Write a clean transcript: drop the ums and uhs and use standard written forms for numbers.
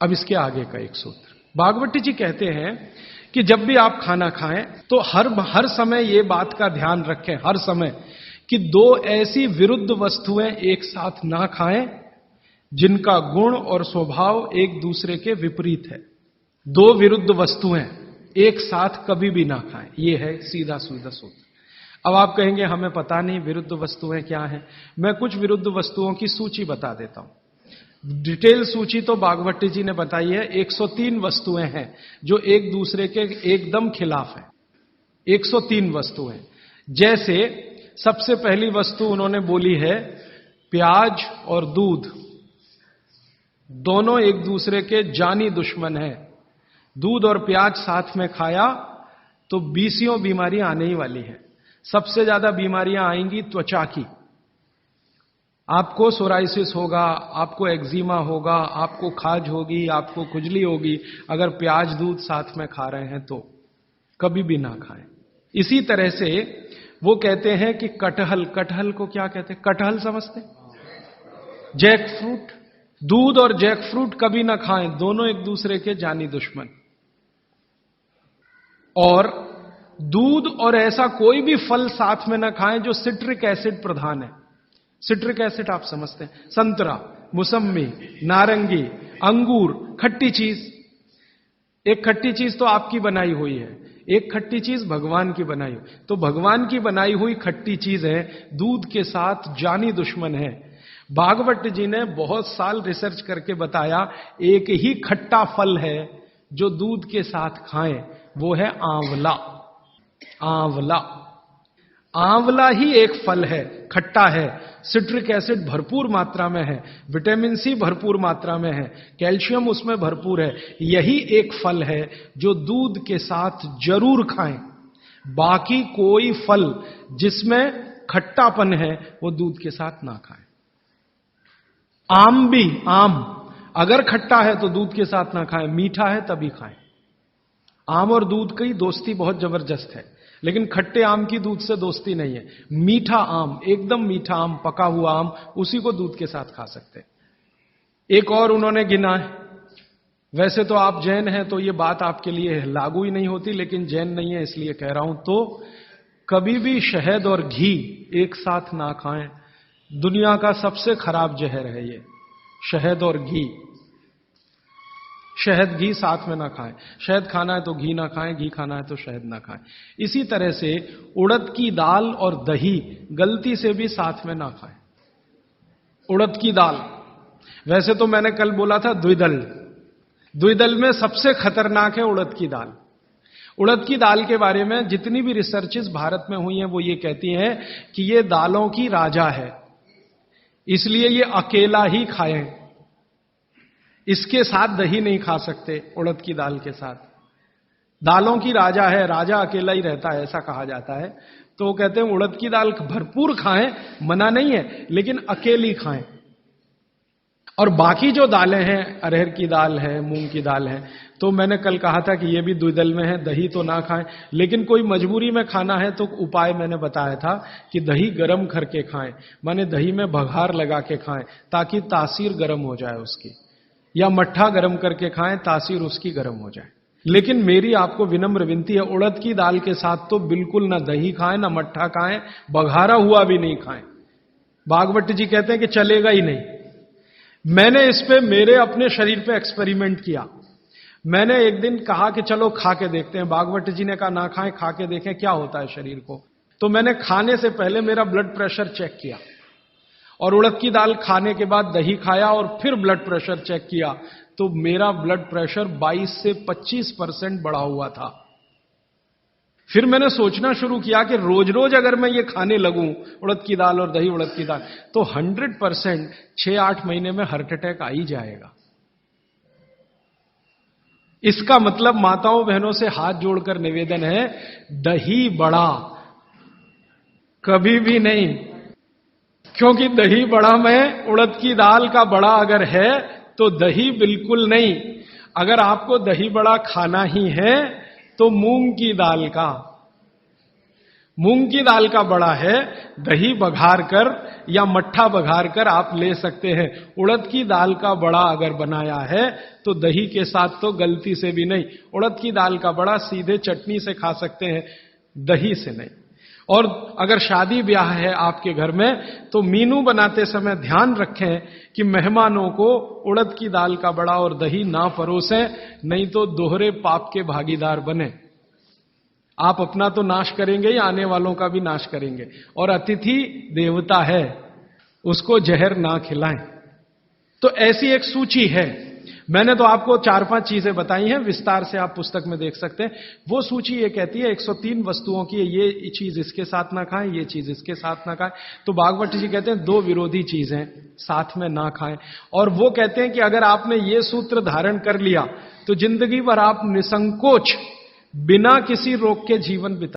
अब इसके आगे का एक सूत्र, भागवती जी कहते हैं कि जब भी आप खाना खाएं तो हर समय ये बात का ध्यान रखें, हर समय, कि दो ऐसी विरुद्ध वस्तुएं एक साथ ना खाएं जिनका गुण और स्वभाव एक दूसरे के विपरीत है। दो विरुद्ध वस्तुएं एक साथ कभी भी ना खाएं, ये है सीधा सीधा सूत्र। अब आप कहेंगे हमें पता नहीं विरुद्ध वस्तुएं क्या हैं। मैं कुछ विरुद्ध वस्तुओं की सूची बता देता हूं। डिटेल सूची तो भागवती जी ने बताई है। 103 वस्तुएं हैं जो एक दूसरे के एकदम खिलाफ हैं। 103 वस्तुएं। जैसे सबसे पहली वस्तु उन्होंने बोली है, प्याज और दूध दोनों एक दूसरे के जानी दुश्मन हैं। दूध और प्याज साथ में खाया तो 20 बीमारियां आने ही वाली हैं। सबसे ज्यादा बीमारियां आएंगी त्वचा की। आपको सोराइसिस होगा, आपको एक्जिमा होगा, आपको खाज होगी, आपको खुजली होगी अगर प्याज दूध साथ में खा रहे हैं तो। कभी भी ना खाएं। इसी तरह से वो कहते हैं कि कटहल को क्या कहते हैं? कटहल समझते? जैक फ्रूट, दूध और जैक फ्रूट कभी ना खाएं, दोनों एक दूसरे के जानी दुश्मन। और दूध और ऐसा कोई भी फल साथ में ना खाएं जो सिट्रिक एसिड प्रधान है। सिट्रिक एसिड आप समझते हैं? संतरा, मौसम्मी, नारंगी, अंगूर, खट्टी चीज। एक खट्टी चीज तो आपकी बनाई हुई है, एक खट्टी चीज भगवान की बनाई हुई। तो भगवान की बनाई हुई खट्टी चीज है, दूध के साथ जानी दुश्मन है। भागवत जी ने बहुत साल रिसर्च करके बताया, एक ही खट्टा फल है जो दूध के साथ खाएं, वो है आंवला। आंवला, आंवला ही एक फल है, खट्टा है, सिट्रिक एसिड भरपूर मात्रा में है, विटामिन सी भरपूर मात्रा में है, कैल्शियम उसमें भरपूर है। यही एक फल है जो दूध के साथ जरूर खाएं। बाकी कोई फल जिसमें खट्टापन है वो दूध के साथ ना खाएं। आम भी, आम अगर खट्टा है तो दूध के साथ ना खाएं, मीठा है तभी खाएं। आम और दूध की दोस्ती बहुत जबरदस्त है, लेकिन खट्टे आम की दूध से दोस्ती नहीं है। मीठा आम, एकदम मीठा आम, पका हुआ आम, उसी को दूध के साथ खा सकते हैं। एक और उन्होंने गिना है। वैसे तो आप जैन हैं तो ये बात आपके लिए लागू ही नहीं होती, लेकिन जैन नहीं है इसलिए कह रहा हूं। तो कभी भी शहद और घी एक साथ ना खाएं। दुनिया का सबसे खराब जहर है ये, शहद और घी। शहद घी साथ में ना खाएं। शहद खाना है तो घी ना खाएं, घी खाना है तो शहद ना खाएं। इसी तरह से उड़द की दाल और दही गलती से भी साथ में ना खाएं। उड़द की दाल, वैसे तो मैंने कल बोला था द्विदल, द्विदल में सबसे खतरनाक है उड़द की दाल। उड़द की दाल के बारे में जितनी भी रिसर्चेस भारत में हुई हैं वो ये कहती हैं कि ये दालों की राजा है, इसलिए ये अकेला ही खाएं। इसके साथ दही नहीं खा सकते, उड़द की दाल के साथ। दालों की राजा है, राजा अकेला ही रहता है ऐसा कहा जाता है। तो वो कहते हैं उड़द की दाल भरपूर खाएं, मना नहीं है, लेकिन अकेली खाएं। और बाकी जो दालें हैं, अरहर की दाल है, मूंग की दाल है, तो मैंने कल कहा था कि ये भी द्विदल में है, दही तो ना खाएं। लेकिन कोई मजबूरी में खाना है तो उपाय मैंने बताया था कि दही गर्म करके खाएं, माने दही में बघार लगा के खाएं ताकि तासीर गर्म हो जाए उसकी, या मट्ठा गर्म करके खाएं, तासीर उसकी गर्म हो जाए। लेकिन मेरी आपको विनम्र विनती है, उड़द की दाल के साथ तो बिल्कुल ना दही खाएं, ना मट्ठा खाएं, बघारा हुआ भी नहीं खाएं। भागवत जी कहते हैं कि चलेगा ही नहीं। मैंने इस पे मेरे अपने शरीर पे एक्सपेरिमेंट किया। मैंने एक दिन कहा कि चलो खा के देखते हैं। भागवत जी ने कहा ना खाएं, खा के देखें क्या होता है शरीर को। तो मैंने खाने से पहले मेरा ब्लड प्रेशर चेक किया, और उड़द की दाल खाने के बाद दही खाया और फिर ब्लड प्रेशर चेक किया, तो मेरा ब्लड प्रेशर 22 से 25% बढ़ा हुआ था। फिर मैंने सोचना शुरू किया कि रोज रोज अगर मैं ये खाने लगूं, उड़द की दाल और दही उड़द की दाल, तो 100% 6-8 महीने में हार्ट अटैक आ ही जाएगा। इसका मतलब माताओं बहनों से हाथ जोड़कर निवेदन है, दही बड़ा कभी भी नहीं, क्योंकि दही बड़ा में उड़द की दाल का बड़ा अगर है तो दही बिल्कुल नहीं। अगर आपको दही बड़ा खाना ही है तो मूंग की दाल का, मूंग की दाल का बड़ा है दही बघार कर या मट्ठा बघार कर आप ले सकते हैं। उड़द की दाल का बड़ा अगर बनाया है तो दही के साथ तो गलती से भी नहीं। उड़द की दाल का बड़ा सीधे चटनी से खा सकते हैं, दही से नहीं। और अगर शादी ब्याह है आपके घर में तो मीनू बनाते समय ध्यान रखें कि मेहमानों को उड़द की दाल का बड़ा और दही ना परोसें, नहीं तो दोहरे पाप के भागीदार बने। आप अपना तो नाश करेंगे ही, आने वालों का भी नाश करेंगे। और अतिथि देवता है, उसको जहर ना खिलाएं। तो ऐसी एक सूची है। मैंने तो आपको 4-5 चीजें बताई हैं, विस्तार से आप पुस्तक में देख सकते हैं। वो सूची ये कहती है 103 वस्तुओं की, ये चीज इसके साथ ना खाएं, ये चीज इसके साथ ना खाएं। तो भागवत जी कहते हैं 2 विरोधी चीजें साथ में ना खाएं। और वो कहते हैं कि अगर आपने ये सूत्र धारण कर लिया तो जिंदगी भर आप निसंकोच बिना किसी रोग के जीवन बिता